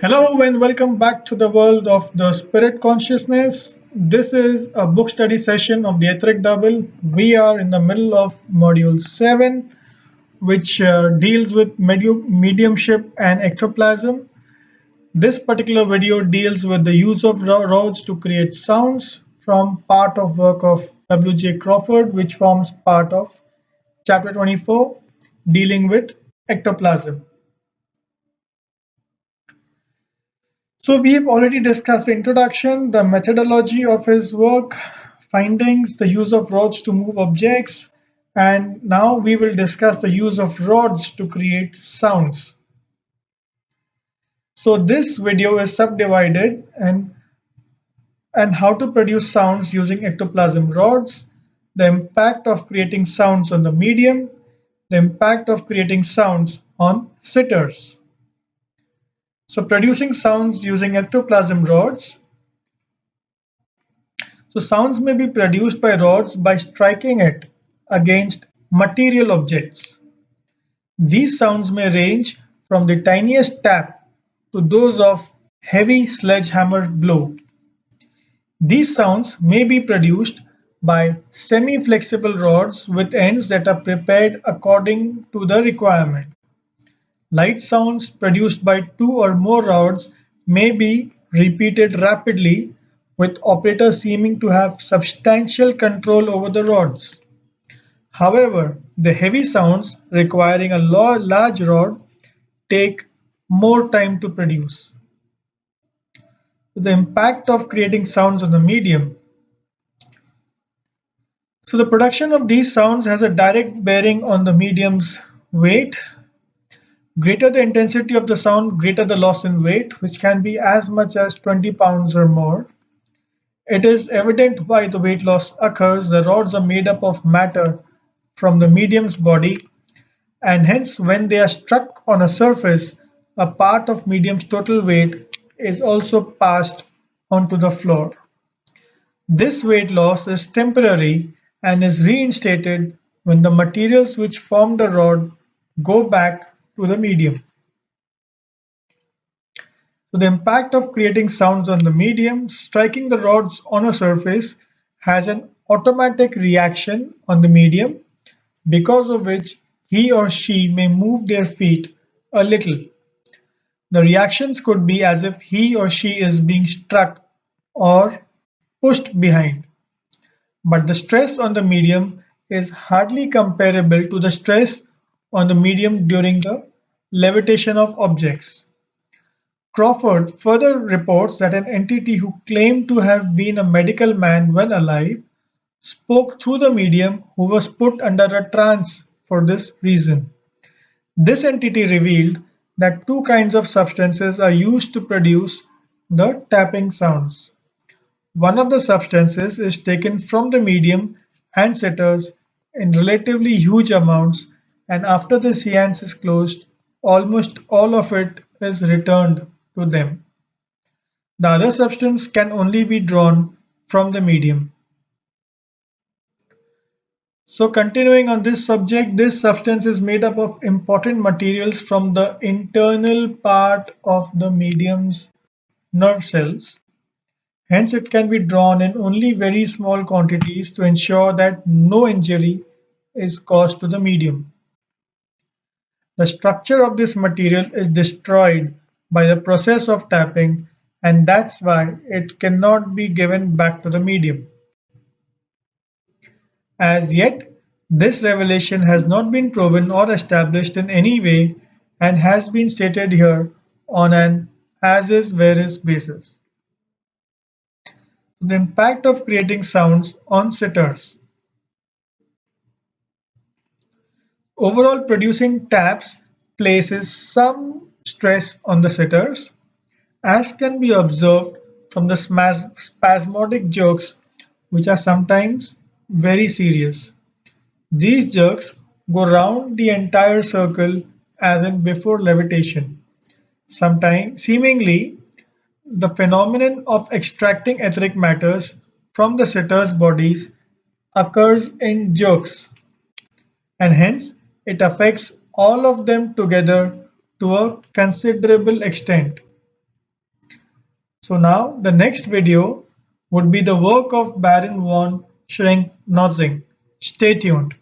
Hello and welcome back to the world of the spirit consciousness. This is a book study session of the Etheric Double. We are in the middle of module 7, which deals with mediumship and ectoplasm. This particular video deals with the use of rods to create sounds from part of work of W.J. Crawford, which forms part of chapter 24, dealing with ectoplasm. So we have already discussed the introduction, the methodology of his work, findings, the use of rods to move objects, and now we will discuss the use of rods to create sounds. So this video is subdivided and how to produce sounds using ectoplasm rods, the impact of creating sounds on the medium, the impact of creating sounds on sitters. So producing sounds using ectoplasm rods. So sounds may be produced by rods by striking it against material objects. These sounds may range from the tiniest tap to those of heavy sledgehammer blow. These sounds may be produced by semi-flexible rods with ends that are prepared according to the requirement. Light sounds produced by two or more rods may be repeated rapidly, with operators seeming to have substantial control over the rods. However, the heavy sounds requiring a large rod take more time to produce. The impact of creating sounds on the medium. So the production of these sounds has a direct bearing on the medium's weight. Greater the intensity of the sound, greater the loss in weight, which can be as much as 20 pounds or more. It is evident why the weight loss occurs. The rods are made up of matter from the medium's body, and hence when they are struck on a surface, a part of medium's total weight is also passed onto the floor. This weight loss is temporary and is reinstated when the materials which form the rod go back to the medium. So the impact of creating sounds on the medium, striking the rods on a surface has an automatic reaction on the medium, because of which he or she may move their feet a little. The reactions could be as if he or she is being struck or pushed behind. But the stress on the medium is hardly comparable to the stress on the medium during the levitation of objects. Crawford further reports that an entity who claimed to have been a medical man when alive spoke through the medium, who was put under a trance for this reason. This entity revealed that two kinds of substances are used to produce the tapping sounds. One of the substances is taken from the medium and sitters in relatively huge amounts, and after the seance is closed, almost all of it is returned to them. The other substance can only be drawn from the medium. So continuing on this subject, this substance is made up of important materials from the internal part of the medium's nerve cells. Hence, it can be drawn in only very small quantities to ensure that no injury is caused to the medium. The structure of this material is destroyed by the process of tapping, and that's why it cannot be given back to the medium. As yet, this revelation has not been proven or established in any way and has been stated here on an as is where is basis. The impact of creating sounds on sitters. Overall, producing taps places some stress on the sitters, as can be observed from the spasmodic jerks, which are sometimes very serious. These jerks go round the entire circle as in before levitation. Sometimes, seemingly, the phenomenon of extracting etheric matters from the sitters' bodies occurs in jerks, and hence it affects all of them together to a considerable extent. So now the next video would be the work of Baron von Schrenck-Notzing. Stay tuned.